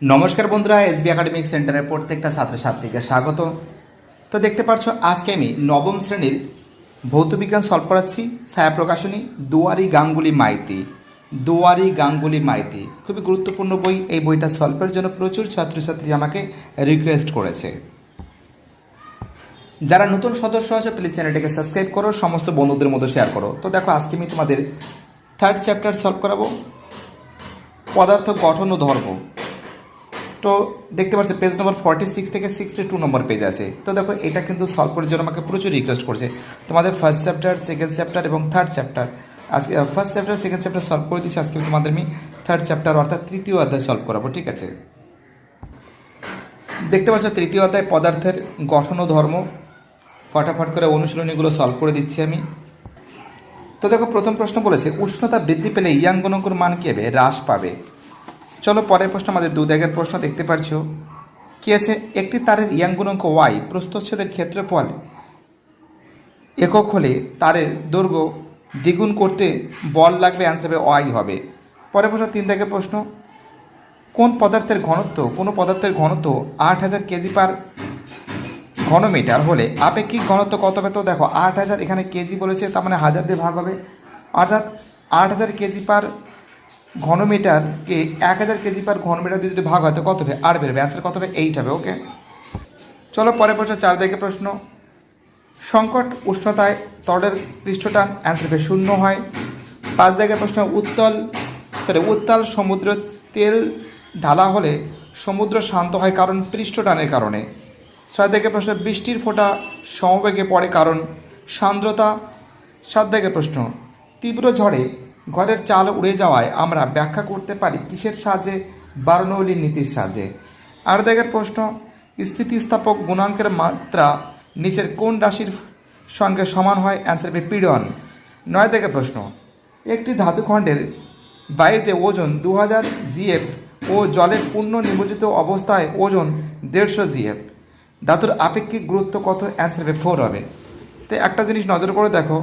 নমস্কার বন্ধুরা, SB academic সেন্টারের প্রত্যেকটা ছাত্রছাত্রীকে স্বাগত। তো দেখতে পাচ্ছ আজকে আমি নবম শ্রেণীর ভৌতবিজ্ঞান সলভ করাচ্ছি। ছায়া প্রকাশনী দুয়ারি গাঙ্গুলি মাইতি খুবই গুরুত্বপূর্ণ বই। এই বইটা সলভের জন্য প্রচুর ছাত্রছাত্রী আমাকে রিকোয়েস্ট করেছে। যারা নতুন সদস্য আছে প্লিজ চ্যানেলটিকে সাবস্ক্রাইব করো, সমস্ত বন্ধুদের মধ্যে শেয়ার করো। তো দেখো আজকে আমি তোমাদের থার্ড চ্যাপ্টার সলভ করাবো, পদার্থ গঠন ও ধর্ম। তো দেখতে পাচ্ছি পেজ নম্বর 46 থেকে 62 নম্বর পেজ আছে। তো দেখো এটা কিন্তু সলভ করার জন্য আমাকে প্রচুর রিকোয়েস্ট করছে। তোমাদের ফার্স্ট চ্যাপ্টার, সেকেন্ড চ্যাপ্টার এবং থার্ড চ্যাপ্টার আজকে first chapter second chapter solve করে দিচ্ছি। আজকে তোমাদের আমি থার্ড চ্যাপ্টার অর্থাৎ তৃতীয় অধ্যায় সলভ করাবো, ঠিক আছে। দেখতে পাচ্ছ তৃতীয় অধ্যায় পদার্থের গঠন ও ধর্ম। ফটাফট করে অনুশীলনীগুলো সলভ করে দিচ্ছি আমি। তো দেখো প্রথম প্রশ্ন বলেছে উষ্ণতা বৃদ্ধি পেলে ইয়াং গুণাঙ্কের মান কী হবে? হ্রাস পাবে। চলো পরের প্রশ্ন, আমাদের দু দাগের প্রশ্ন দেখতে পাচ্ছ কি আছে। একটি তারের ইয়াং গুণাঙ্ক ওয়াই প্রস্থচ্ছেদের ক্ষেত্রফল একক হলে তারের দৈর্ঘ্য দ্বিগুণ করতে বল লাগবে, অ্যান্সার হবে ওয়াই হবে। পরের প্রশ্ন 3 দাগের প্রশ্ন, কোনো পদার্থের ঘনত্ব 8000 কেজি পার ঘনমিটার হলে আপেক্ষিক ঘনত্ব কত হবে? তো দেখো 8000 এখানে কেজি বলেছে, তার মানে 1000 দিয়ে ভাগ হবে, অর্থাৎ 8000 কেজি পার ঘনমিটারকে 1000 কেজি পার ঘনমিটার দিয়ে যদি ভাগ হয় তো কত হবে? 8 বেরোবে, অ্যান্সার কত হবে? 8 হবে। ওকে, চলো পরের প্রশ্ন 4 দাগের প্রশ্ন, সংকট উষ্ণতায় তরলের পৃষ্ঠটান, অ্যান্সার হবে 0 হয়। 5 দাগের প্রশ্ন, উত্তাল সমুদ্র তেল ঢালা হলে সমুদ্র শান্ত হয় কারণ পৃষ্ঠটানের কারণে। 6 দাগের প্রশ্ন, বৃষ্টির ফোঁটা সমবেগে পড়ে কারণ সান্দ্রতা। 7 দাগের প্রশ্ন, তীব্র ঝড়ে ঘরের চাল উড়ে যাওয়ায় আমরা ব্যাখ্যা করতে পারি কিসের সাহায্যে? বার্নৌলির নীতির সাহায্যে। 8 দাগের প্রশ্ন, স্থিতিস্থাপক গুণাঙ্কের মাত্রা নিচের কোন রাশির সঙ্গে সমান হয়? অ্যান্সার হবে পীড়ন। 9 দাগের প্রশ্ন, একটি ধাতুখণ্ডের বায়ুতে ওজন 2000 জিএফ ও জলে পূর্ণ নিমজ্জিত অবস্থায় ওজন 150 জিএফ। ধাতুর আপেক্ষিক গুরুত্ব কত? অ্যান্সার হবে 4 হবে। তো একটা জিনিস নজর করে দেখো,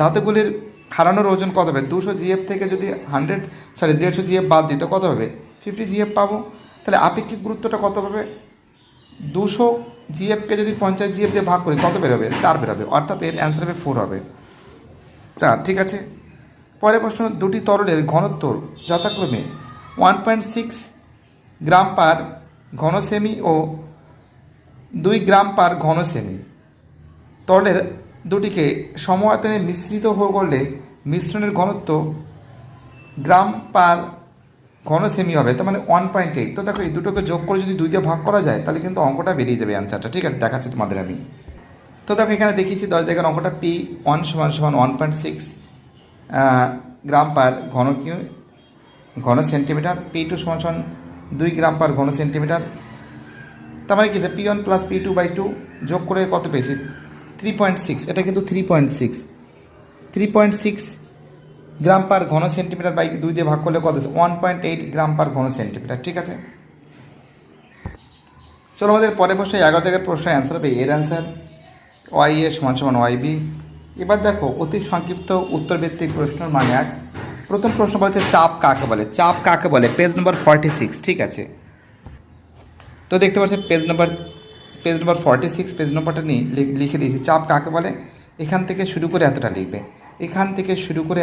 ধাতুগুলির হারানোর ওজন কত হবে? 200 জিএফ থেকে যদি 150 জিএফ বাদ দিতে কত হবে? 50 জিএফ পাবো। তাহলে আপেক্ষিক গুরুত্বটা কত হবে? 200 জিএফকে যদি 50 জিএফ দিয়ে ভাগ করি কত বেরোবে? 4 বেরোবে, অর্থাৎ এর অ্যান্সার হবে 4 হবে, 4, ঠিক আছে। পরের প্রশ্ন, দুটি তরলের ঘনত্ব যথাক্রমে 1.6 গ্রাম পার ঘন সেমি ও 2 গ্রাম পার ঘন সেমি। তরলের দুটিকে সমআয়তনে মিশ্রিত করলে মিশ্রণের ঘনত্ব গ্রাম পার ঘন সেমি হবে, তার মানে 1.8। তো দেখো এই দুটোকে যোগ করে যদি 2 দিয়ে ভাগ করা যায় তাহলে কিন্তু অঙ্কটা বেরিয়ে যাবে অ্যান্সারটা, ঠিক আছে। দেখাচ্ছি তোমাদের আমি। তো দেখো এখানে দেখিয়েছি 10 দাগের অঙ্কটা, P1 = 1.6 গ্রাম পার ঘন সেন্টিমিটার, P2 = 2 গ্রাম পার ঘন সেন্টিমিটার। তার মানে কি আছে? P1 + P2/2 যোগ করে কত পেয়েছি? 3.6। এটা কিন্তু 3.6 গ্রাম পার ঘন সেন্টিমিটার বাই 2 দিয়ে ভাগ করলে কত হচ্ছে? 1.8 গ্রাম পার ঘন সেন্টিমিটার, ঠিক আছে। চলো আমাদের পরের প্রশ্ন 11 দাগের প্রশ্ন, অ্যান্সার হবে এর অ্যান্সার YA = YB। এবার দেখো অতি সংক্ষিপ্ত উত্তরভিত্তিক প্রশ্নের মানে 1। প্রথম প্রশ্ন বলছে চাপ কাকে বলে? চাপ কাকে বলে? পেজ নম্বর 46, ঠিক আছে। তো দেখতে পাচ্ছি পেজ নম্বর 46, পেজ নম্বরটা নিয়ে লিখে দিয়েছি। চাপ কাকে বলে? এখান থেকে শুরু করে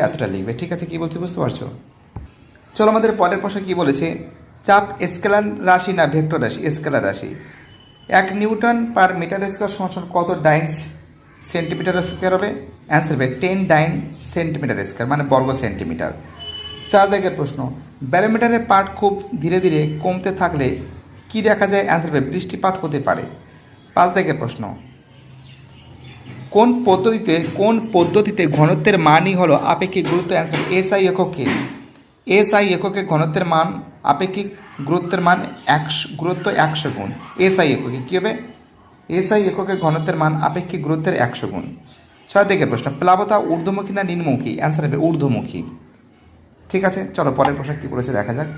এতটা লিখবে, ঠিক আছে। কী বলছি বুঝতে পারছো? চলো আমাদের পরের প্রশ্ন কী বলেছে, চাপ স্কেলার রাশি না ভেক্টর রাশি? স্কেলার রাশি। 1 নিউটন পার মিটার স্কোয়ার সমান কত ডাইন সেন্টিমিটার স্কোয়ার হবে? অ্যান্সার হবে 10 ডাইন সেন্টিমিটার স্কোয়ার, মানে বর্গ সেন্টিমিটার। 4 দাগের প্রশ্ন, ব্যারোমিটারের পাঠ খুব ধীরে ধীরে কমতে থাকলে কি দেখা যায়? অ্যান্সার হবে বৃষ্টিপাত হতে পারে। 5 দাগের প্রশ্ন, কোন পদ্ধতিতে ঘনত্বের মানই হলো আপেক্ষিক গুরুত্ব? অ্যান্সার SI এককে। SI এককে ঘনত্বের মান, আপেক্ষিক গুরুত্বের মান গুরুত্ব 100 গুণ। SI এককে কী হবে? SI এককে ঘনত্বের মান আপেক্ষিক গুরুত্বের 100 গুণ। 6 দাগের প্রশ্ন, প্লাবতা ঊর্ধ্বমুখী না নিম্নমুখী? অ্যান্সার হবে ঊর্ধ্বমুখী, ঠিক আছে। চলো পরের প্রশ্ন কী বলেছে দেখা যাক।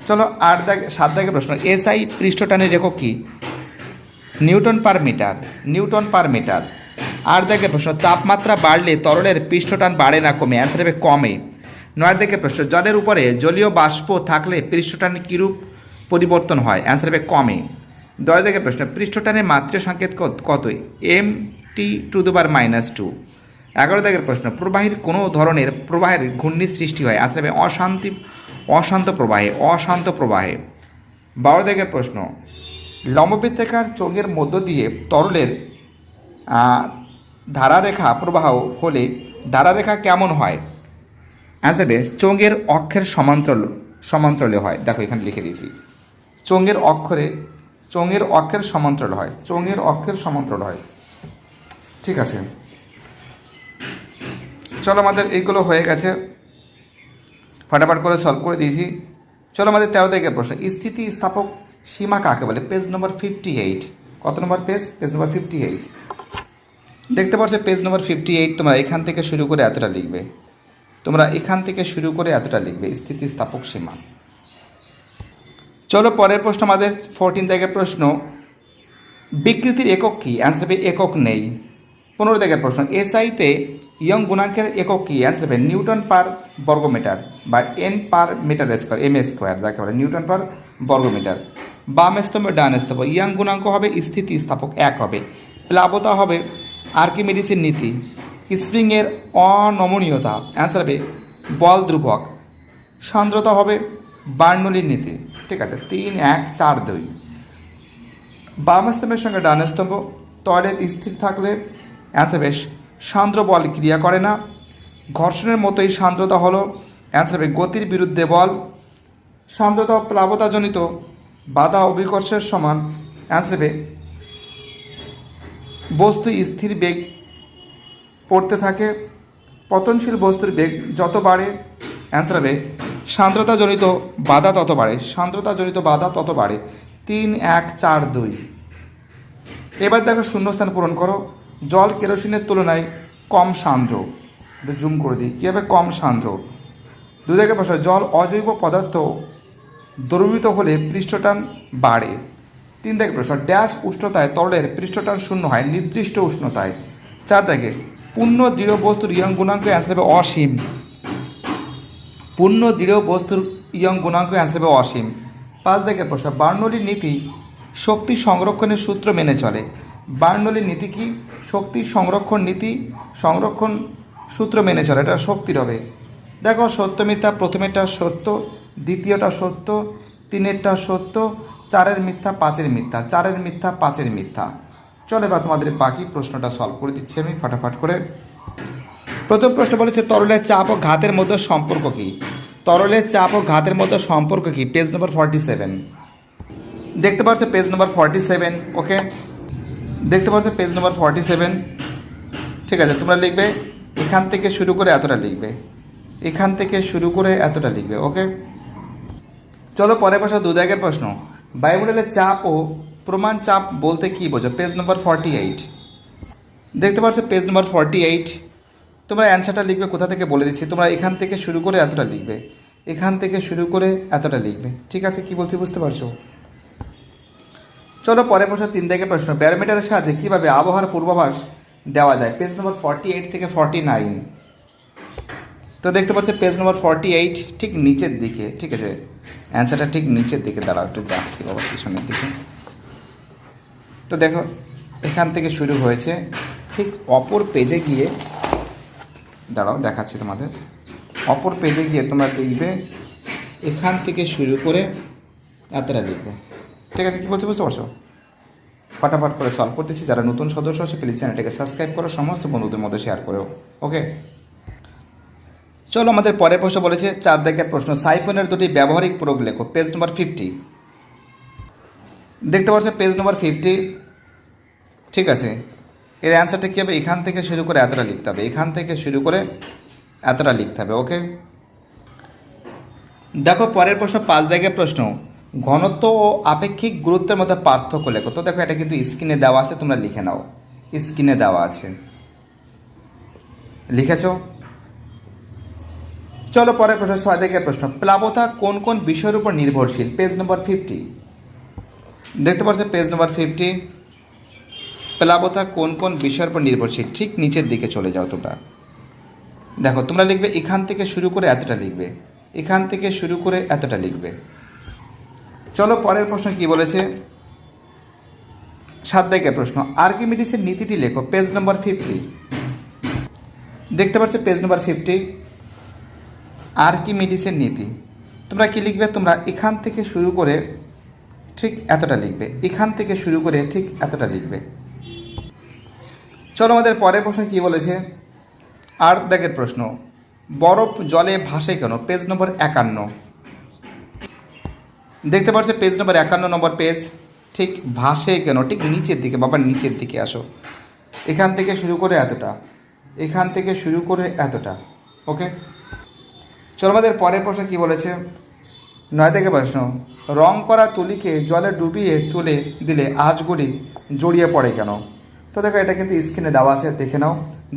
চলো 7 দাগের প্রশ্ন, SI পৃষ্ঠটানের একক কী? Newton per metre. 8 দাগের প্রশ্ন, তাপমাত্রা বাড়লে তরলের পৃষ্ঠটান বাড়ে না কমে? অ্যান্সার হবে কমে। 9 দাগের প্রশ্ন, জলের উপরে জলীয় বাষ্প থাকলে পৃষ্ঠটান কীরূপ পরিবর্তন হয়, অ্যান্সার হবে কমে। 10 দাগের প্রশ্ন, পৃষ্ঠটানের মাত্রা সংকেত কত? mt⁻²। 11 দাগের প্রশ্ন, প্রবাহের কোনো ধরনের প্রবাহের ঘূর্ণির সৃষ্টি হয়, অ্যান্সার হবে অশান্ত প্রবাহে। 12 দাগের প্রশ্ন, লম্ববৃত্তাকার চোঙের মধ্য দিয়ে তরলের ধারারেখা প্রবাহ হলে ধারারেখা কেমন হয়? অ্যান্সার হবে চোঙের অক্ষের সমান্তরালে হয়। দেখো এখানে লিখে দিয়েছি, চোঙের অক্ষের সমান্তরাল হয়। ঠিক আছে, চলো আমাদের এইগুলো হয়ে গেছে, ফটাফট করে সলভ করে দিয়েছি। চলো আমাদের 13 দাগের প্রশ্ন, স্থিতিস্থাপক সীমা কাকে বলে? পেজ নম্বর 58। কত নম্বর পেজ? পেজ নম্বর 58। দেখতে পাচ্ছ পেজ নম্বর 58। তোমরা এখান থেকে শুরু করে এতটা লিখবে, স্থিতিস্থাপক সীমা। চলো পরের প্রশ্ন আমাদের 14 দাগের প্রশ্ন, বিকৃতির একক কি? অ্যান্সার হবে একক নেই। 15 দাগের প্রশ্ন, এসআইতে ইয়ং গুণাঙ্কের একক কি? অ্যান্সার হবে নিউটন পার বর্গমিটার বা N per metre square, M square যাকে বলে, নিউটন পার বর্গমিটার। বাম স্তম্ভ ডান স্তম্ভ, ইয়ং গুণাঙ্ক হবে স্থিতিস্থাপক 1 হবে। প্লাবতা হবে আর্কিমিডিসের নীতি। স্প্রিংয়ের অনমনীয়তা, অ্যান্সার হবে বল ধ্রুবক। সান্দ্রতা হবে বার্নৌলির নীতি। ঠিক আছে, 3, 1, 4, 2। বাম স্তম্ভের সঙ্গে ডান স্তম্ভ, তলের স্থির থাকলে অ্যান্সার হবে সান্দ্র বল ক্রিয়া করে না। ঘর্ষণের মতোই সান্দ্রতা হলো, অ্যান্সার হবে গতির বিরুদ্ধে বল। সান্দ্রতা প্লাবতাজনিত বাধা অভিকর্ষের সমান, অ্যান্সার হবে বস্তু স্থির বেগ পড়তে থাকে। পতনশীল বস্তুর বেগ যত বাড়ে, অ্যান্সার হবে সান্দ্রতাজনিত বাধা তত বাড়ে। 3, 1, 4, 2। এবার দেখো শূন্যস্থান পূরণ করো। জল কেরোসিনের তুলনায় কম সান্দ্র, একটু জুম করে দিই, কী হবে? কম সান্দ্র। 2 দাগের প্রশ্ন, জল অজৈব পদার্থ দ্রবীভূত হলে পৃষ্ঠটান বাড়ে। 3 দাগের প্রশ্ন, ড্যাশ উষ্ণতায় তরলের পৃষ্ঠটান শূন্য হয় নির্দিষ্ট উষ্ণতায়। 4 দাগে, পূর্ণ দৃঢ় বস্তুর ইয়ং গুণাঙ্ক, অ্যান্সার হবে অসীম। পূর্ণ দৃঢ় বস্তুর ইয়ং গুণাঙ্ক, অ্যান্সার হবে অসীম। 5 দাগের প্রশ্ন, বার্নৌলির নীতি শক্তি সংরক্ষণের সূত্র মেনে চলে। বার্নৌলির নীতি কি? শক্তি সংরক্ষণ সূত্র মেনে চলে, এটা শক্তির হবে। দেখো সত্য মিথ্যা, প্রথমেরটা সত্য, দ্বিতীয়টা সত্য, 3এরটা সত্য, 4এর মিথ্যা, 5এর মিথ্যা, 4এর মিথ্যা, 5এর মিথ্যা। চলো এবার তোমাদের বাকি প্রশ্নটা সলভ করে দিচ্ছি আমি ফটাফট করে। প্রথম প্রশ্ন বলেছে, তরলের চাপ ও ঘাতের মধ্যে সম্পর্ক কি? পেজ নম্বর 47। দেখতে পাচ্ছ পেজ নম্বর 47। ওকে, দেখতে পাচ্ছ পেজ নম্বর 47। ঠিক আছে, তোমরা লিখবে এখান থেকে শুরু করে এতটা লিখবে, ওকে। চলো পরের প্রশ্ন, 2 দাগের প্রশ্ন, বায়ুমণ্ডলের চাপ ও প্রমাণ চাপ বলতে কি বোঝো? পেজ নম্বর 48। দেখতে পাচ্ছ পেজ নম্বর 48। তোমরা অ্যান্সারটা লিখবে, কোথা থেকে বলে দিচ্ছি, তোমরা এখান থেকে শুরু করে এতটা লিখবে। ঠিক আছে, কি বলছি বুঝতে পারছো? চলো পরের প্রশ্ন, 3 দাগের প্রশ্ন, ব্যারোমিটারের সাহায্যে কীভাবে আবহাওয়ার পূর্বাভাস দেওয়া যায়? পেজ নম্বর 48 থেকে 49। তো দেখতে পাচ্ছ পেজ নম্বর 48 ঠিক নিচের দিকে। ঠিক আছে, অ্যান্সারটা ঠিক নিচের দিকে, দাঁড়াও একটু যাচ্ছি বাবা পিছনের দিকে। তো দেখো এখান থেকে শুরু হয়েছে, ঠিক অপর পেজে গিয়ে, দাঁড়াও দেখাচ্ছি তোমাদের, অপর পেজে গিয়ে তোমরা লিখবে এখান থেকে শুরু করে এতটা লিখবে। ঠিক আছে, কী বলছি বুঝতে পারছো? ফটাফট করে সলভ করতেছি। যারা নতুন সদস্য আছে প্লিজ চ্যানেলটাকে সাবস্ক্রাইব করো, সমস্ত বন্ধুদের মধ্যে শেয়ার করো, ওকে। চলো আমাদের পরের প্রশ্ন বলেছে, 4 দাগের প্রশ্ন, সাইফনের 2টি ব্যবহারিক প্রয়োগ লেখো। পেজ নম্বর 50। দেখতে পাচ্ছ পেজ নম্বর 50। ঠিক আছে, এর অ্যান্সারটা কী হবে? এখান থেকে শুরু করে এতটা লিখতে হবে, ওকে। দেখো পরের প্রশ্ন, 5 দাগের প্রশ্ন, ঘনত্ব ও আপেক্ষিক গুরুত্বের মধ্যে পার্থক্য লেখো। তো দেখো এটা কিন্তু স্ক্রিনে দেওয়া আছে, তোমরা লিখে নাও, স্ক্রিনে দেওয়া আছে, লিখেছো? চলো পরের প্রশ্ন, 6 দাগের প্রশ্ন, প্লাবতা কোন কোন বিষয়ের উপর নির্ভরশীল? পেজ নম্বর 50। দেখতে পাচ্ছ পেজ নম্বর 50। প্লাবতা কোন কোন বিষয়ের উপর নির্ভরশীল? ঠিক নিচের দিকে চলে যাও তোমরা। দেখো তোমরা লিখবে এখান থেকে শুরু করে এতটা লিখবে। চলো পরের প্রশ্ন কি বলেছে, 7 দাগের প্রশ্ন, আর্কিমিডিসের নীতিটি লেখো, পেজ নম্বর 50। দেখতে পাচ্ছ পেজ নম্বর 50, আর্কিমিডিসের নীতি। তোমরা কি লিখবে, তোমরা এখান থেকে শুরু করে ঠিক এতটা লিখবে, এখান থেকে শুরু করে ঠিক এতটা লিখবে। চলো আমাদের পরের প্রশ্ন কি বলেছে, 8 দাগের প্রশ্ন, বরফ জলে ভাসে কেন, পেজ নম্বর 51। দেখতে পাচ্ছ পেজ নম্বর 51 নম্বর পেজ, ঠিক ভাসে কেন, ঠিক নিচের দিকে, বাবার নিচের দিকে আসো, এখান থেকে শুরু করে এতটা, এখান থেকে শুরু করে এতটা। ওকে, চলো আমাদের পরের প্রশ্ন কি বলেছে, 9 দাগের প্রশ্ন, রং করা তুলিকে জলে ডুবিয়ে তুলে দিলে আঁশগুলি জড়িয়ে পড়ে কেন। তো দেখো এটা কিন্তু স্ক্রিনে দেওয়া আছে, দেখে নাও।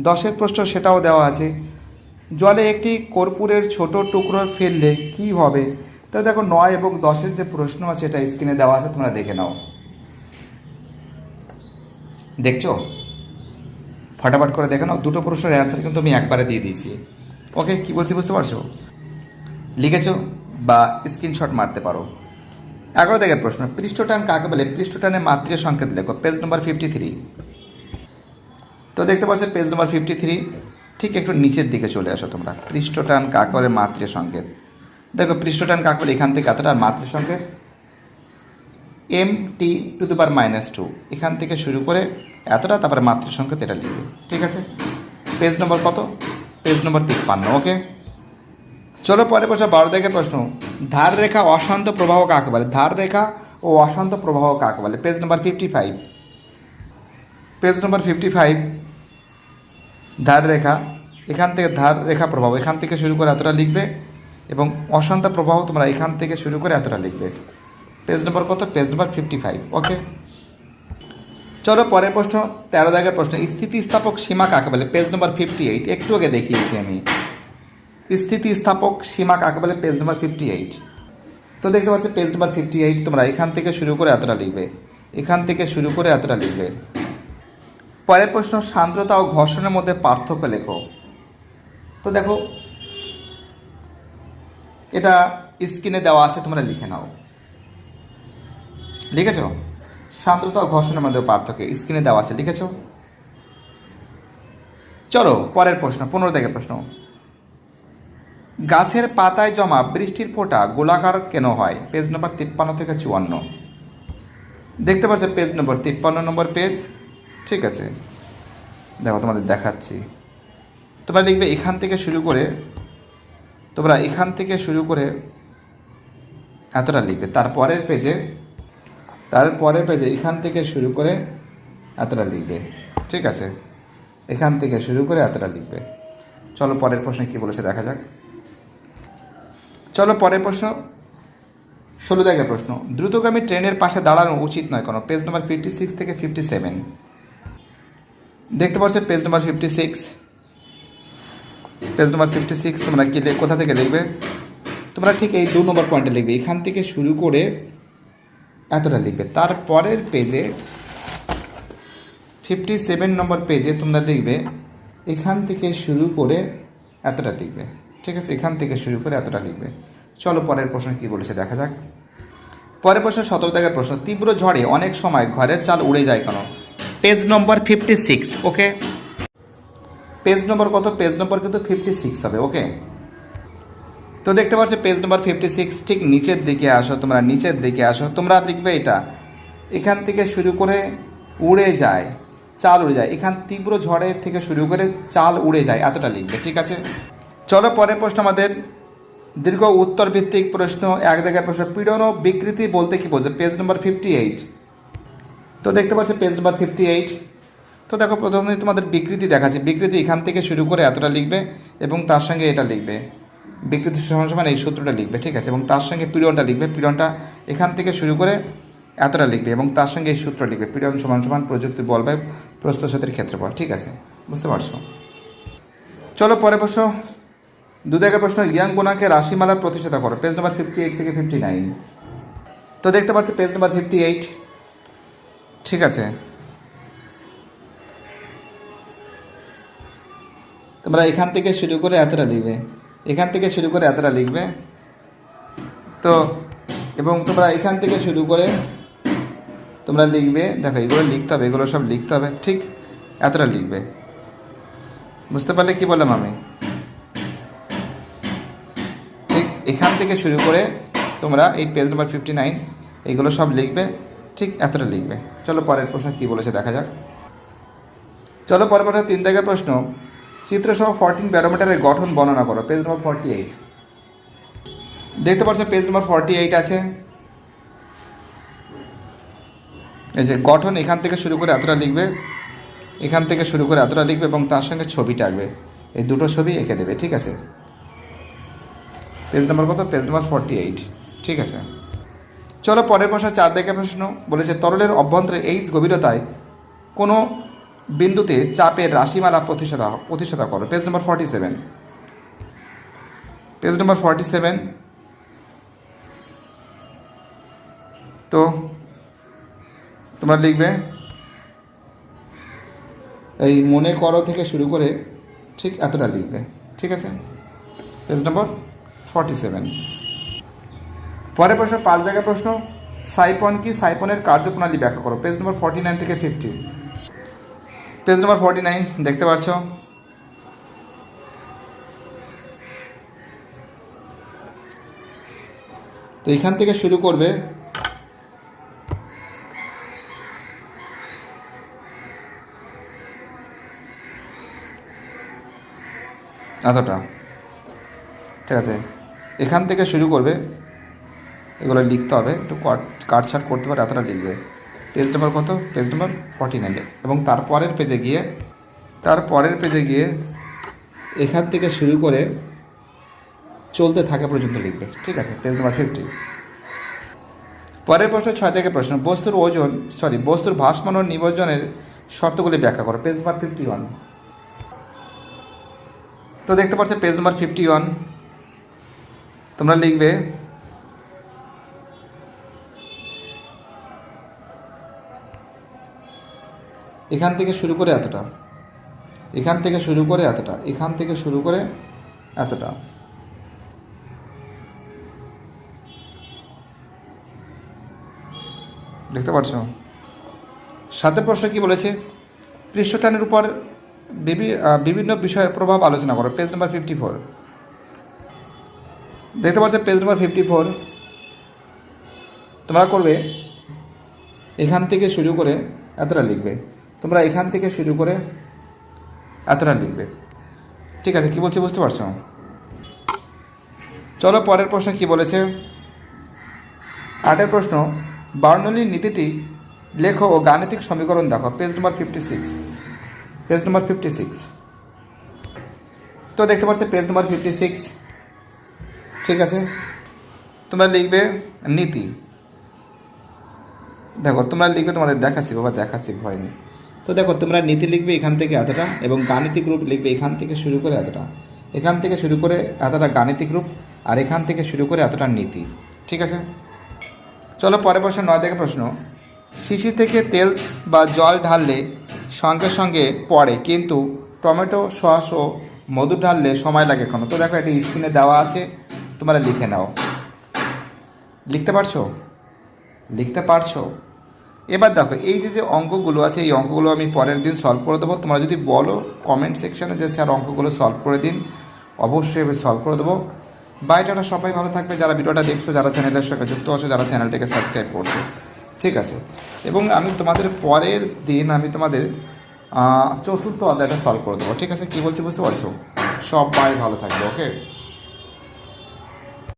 10এর প্রশ্ন সেটাও দেওয়া আছে, জলে একটি কর্পূরের ছোট টুকরো ফেললে কি হবে। তো দেখো 9 এবং 10-এর যে প্রশ্ন আছে এটা স্ক্রিনে দেওয়া আছে, তোমরা দেখে নাও। দেখছো, ফটাফট করে দেখে নাও, দুটো প্রশ্নের অ্যান্সার কিন্তু আমি একবারে দিয়ে দিয়েছি। ওকে, কি বলছি বুঝতে পারছো, লিখেছো বা স্ক্রিনশট মারতে পারো। 11 দাগের প্রশ্ন, পৃষ্ঠটান কাকে বলে, পৃষ্ঠটানের মাত্রিক সংকেত লেখো, পেজ নম্বর 53। তো দেখতে পাচ্ছ পেজ নম্বর 53, ঠিক একটু নিচের দিকে চলে আসো তোমরা, পৃষ্ঠটান কাকে বলে মাত্রিক সংকেত। দেখো পৃষ্ঠটান কাকে বলে, এখান থেকে এতটা, আর মাত্রিক সংকেত mt⁻², এখান থেকে শুরু করে এতটা, তারপরে মাত্রিক সংকেত এটা লিখবে। ঠিক আছে, পেজ নম্বর কত, পেজ নম্বর 53। ওকে, চলো পরে প্রশ্ন 12 দাগের প্রশ্ন, ধার রেখা অশান্ত প্রবাহ কাকে বলে, ধার রেখা ও অশান্ত প্রবাহ কাকে বলে, পেজ নম্বর 55। পেজ নম্বর 55, ধার রেখা, এখান থেকে ধার রেখা প্রবাহ এখান থেকে শুরু করে এতটা লিখবে, এবং অশান্ত প্রবাহ তোমরা এখান থেকে শুরু করে এতটা লিখবে। পেজ নম্বর কত, পেজ নম্বর 55। ওকে, চলো পরের প্রশ্ন 13 দাগের প্রশ্ন, স্থিতিস্থাপক সীমা কাকে বলে, পেজ নম্বর 58। একটু আগে দেখিয়েছি আমি, স্থিতিস্থাপক সীমা কাকে বলে, পেজ নম্বর 58। তো দেখতে পাচ্ছি পেজ নম্বর 58, তোমরা এখান থেকে শুরু করে এতটা লিখবে, এখান থেকে শুরু করে এতটা লিখবে। পরের প্রশ্ন, সান্দ্রতা ও ঘর্ষণের মধ্যে পার্থক্য লেখো। তো দেখো এটা স্ক্রিনে দেওয়া আছে, তোমরা লিখে নাও। লিখেছো, সান্দ্রতা ও ঘর্ষণের মধ্যে পার্থক্য স্ক্রিনে দেওয়া আছে, লিখেছো। চলো পরের প্রশ্ন 15 দাগের প্রশ্ন, গাছের পাতায় জমা বৃষ্টির ফোঁটা গোলাকার কেন হয়, পেজ নম্বর 53 থেকে 54। দেখতে পাচ্ছ পেজ নম্বর 53 নম্বর পেজ। ঠিক আছে, দেখো তোমাদের দেখাচ্ছি, তোমরা লিখবে এখান থেকে শুরু করে, তোমরা এখান থেকে শুরু করে এতটা লিখবে, তারপরের পেজে এখান থেকে শুরু করে এতটা লিখবে। ঠিক আছে, এখান থেকে শুরু করে এতটা লিখবে। চলো পরের প্রশ্নে কী বলেছে দেখা যাক। চলো পরের প্রশ্ন 16 দাগের প্রশ্ন, দ্রুতগামী ট্রেনের পাশে দাঁড়ানো উচিত নয় কোনো, পেজ নম্বর 56 থেকে 57। দেখতে পাচ্ছ পেজ নম্বর 56, পেজ নম্বর 56 তোমরা কি কোথা থেকে লিখবে, তোমরা ঠিক এই 2 নম্বর পয়েন্টে লিখবে, এখান থেকে শুরু করে এতটা লিখবে। তারপরের পেজে 57 নম্বর পেজে তোমরা লিখবে এখান থেকে শুরু করে এতটা লিখবে। ঠিক আছে, এখান থেকে শুরু করে এতটা লিখবে। চলো পরের প্রশ্ন কি বলেছে দেখা যাক। পরের প্রশ্ন 17 দাগের প্রশ্ন, তীব্র ঝড়ে অনেক সময় ঘরের চাল উড়ে যায় কেন, পেজ নম্বর 56। ওকে, পেজ নম্বর কত, পেজ নম্বর কিন্তু 56 হবে। ওকে, তো দেখতে পাচ্ছ পেজ নম্বর 56, ঠিক নিচের দিকে আসো, তোমরা নিচের দিকে আসো, তোমরা লিখবে এটা এখান থেকে শুরু করে উড়ে যায়, চাল উড়ে যায়, এখান তীব্র ঝড়ের থেকে শুরু করে চাল উড়ে যায় এতটা লিখবে। ঠিক আছে, চলো পরের প্রশ্ন আমাদের দীর্ঘ উত্তর ভিত্তিক প্রশ্ন 1 দাগের প্রশ্ন, পীড়ন ও বিকৃতি বলতে কি বোঝো, পেজ নম্বর 58। তো দেখতে পাচ্ছ পেজ নম্বর 58। তো দেখো প্রথমে তোমাদের বিকৃতি দেখাচ্ছে, বিকৃতি এখান থেকে শুরু করে এতটা লিখবে এবং তার সঙ্গে এটা লিখবে, বিকৃতি সমান এই সূত্রটা লিখবে। ঠিক আছে, এবং তার সঙ্গে পীড়নটা লিখবে, পীড়নটা এখান থেকে শুরু করে এতটা লিখবে এবং তার সঙ্গে এই সূত্র লিখবে, পীড়ন সমান প্রযুক্তি বল বাই প্রস্থচ্ছেদের ক্ষেত্রফল। ঠিক আছে, বুঝতে পারছো। চলো পরের প্রশ্ন 2 দাগের প্রশ্ন, রিয়াং গুণাঙ্কের রাশিমালার প্রতিষ্ঠাতা করো, পেজ নম্বর 58 থেকে 59। তো দেখতে পাচ্ছ পেজ নম্বর 58। ঠিক আছে, তোমরা এখান থেকে শুরু করে এতটা লিখবে, এখান থেকে শুরু করে এতটা লিখবে। তো এবং তোমরা এখান থেকে শুরু করে তোমরা লিখবে, দেখো এগুলো লিখতে হবে, এগুলো সব লিখতে হবে, ঠিক এতটা লিখবে। বুঝতে পারলে কি বললাম আমি? ঠিক এখান থেকে শুরু করে তোমরা এই পেজ নাম্বার 59 এগুলো সব লিখবে, ঠিক এতটা লিখবে। চলো পরের প্রশ্ন কী বলেছে দেখা যাক। চলো পরের প্রশ্ন 3 দাগের প্রশ্ন, চিত্রসহ 14 ব্যারোমিটারের গঠন বর্ণনা করো। পেজ নাম্বার 48 দেখতে পাচ্ছ, পেজ নাম্বার 48 আছে। এই যে গঠন, এখান থেকে শুরু করে এতটা লিখবে, এখান থেকে শুরু করে এতটা লিখবে এবং তার সঙ্গে ছবিটা আঁকবে, এই দুটো ছবি এঁকে দেবে, ঠিক আছে? পেজ নাম্বার কত? পেজ নাম্বার 48, ঠিক আছে। চলো পরের প্রশ্ন 4 দাগের প্রশ্ন বলেছে, তরলের অভ্যন্তরে এইচ গভীরতায় কোনো বিন্দুতে চাপের রাশিমালা প্রতিষ্ঠাতা করো। Page number 47, page number 47। তো তোমরা লিখবে এই মনে করো থেকে শুরু করে ঠিক এতটা লিখবে, ঠিক আছে? পেজ নম্বর 47। পরের প্রশ্ন 5 দাগের প্রশ্ন, সাইপন কি? সাইপনের কার্যপ্রণালী ব্যাখ্যা করো। পেজ নম্বর 49 থেকে 50। পেজ নম্বর 49 দেখতে পাচ্ছ। তো এখান থেকে শুরু করবে, এতটা, ঠিক আছে? এখান থেকে শুরু করবে, এগুলো লিখতে হবে, একটু কাটছাট করতে পারে, এতটা লিখবে। পেজ নম্বর কত? পেজ নম্বর 49। এবং তারপরের পেজে গিয়ে এখান থেকে শুরু করে চলতে থাকা পর্যন্ত লিখবে, ঠিক আছে? পেজ নম্বর 50। পরের প্রশ্ন 6 থেকে প্রশ্ন, বস্তুর ভাসমান ও নিমজ্জনের শর্তগুলি ব্যাখ্যা করো। পেজ নম্বর 51। তো দেখতে পাচ্ছ পেজ নম্বর 51, তোমরা লিখবে এখান থেকে শুরু করে এতটা, এখান থেকে শুরু করে এতটা, এখান থেকে শুরু করে এতটা। দেখতে পাচ্ছ? 7 প্রশ্ন কি বলেছে, পৃষ্ঠটানের উপর বিভিন্ন বিষয়ের প্রভাব আলোচনা করো। Page number 54। দেখতে পাচ্ছ পেজ নাম্বার 54। তোমরা করবে এখান থেকে শুরু করে এতটা লিখবে, তোমরা এখান থেকে শুরু করে এতটা লিখবে, ঠিক আছে? কি বলছি বুঝতে পারছো? চলো পরের প্রশ্ন কি বলেছে। 8 প্রশ্ন, বার্নৌলির নীতিটি লেখো ও গাণিতিক সমীকরণ দেখো। Page number 56, page number 56। তো দেখতে পাচ্ছ পেজ নাম্বার 56, ঠিক আছে? তোমরা লিখবে নীতি, দেখো তোমরা লিখবে, তোমাদের দেখাচ্ছি ভয় নেই। তো দেখো তোমরা নীতি লিখবে এখান থেকে এতটা, এবং গাণিতিক রূপ লিখবে এখান থেকে শুরু করে এতটা, এখান থেকে শুরু করে এতটা গাণিতিক রূপ, আর এখান থেকে শুরু করে এতটা নীতি, ঠিক আছে? চলো পরের প্রশ্ন 9 থেকে প্রশ্ন, শিশি থেকে তেল বা জল ঢাললে সঙ্গে সঙ্গে পড়ে, কিন্তু টমেটো সস ও মধু ঢাললে সময় লাগে কেন? তো দেখো এটা স্ক্রিনে দেওয়া আছে, তোমরা লিখে নাও। লিখতে পারছো? এবার দেখো এই যে অঙ্কগুলো আছে, এই অঙ্কগুলো আমি পরের দিন সলভ করে দেবো। তোমরা যদি বলো কমেন্ট সেকশনে যে স্যার অঙ্কগুলো সলভ করে দিন, অবশ্যই আমি সলভ করে দেবো। বাইরেটা সবাই ভালো থাকবে, যারা ভিডিওটা দেখছো, যারা চ্যানেলের সঙ্গে যুক্ত আছো, যারা চ্যানেলটাকে সাবস্ক্রাইব করছো, ঠিক আছে? এবং আমি তোমাদের পরের দিন তোমাদের 4th অধ্যায়টা সলভ করে দেবো, ঠিক আছে? কী বলছি বুঝতে পারছো? সবাই ভালো থাকবে, ওকে?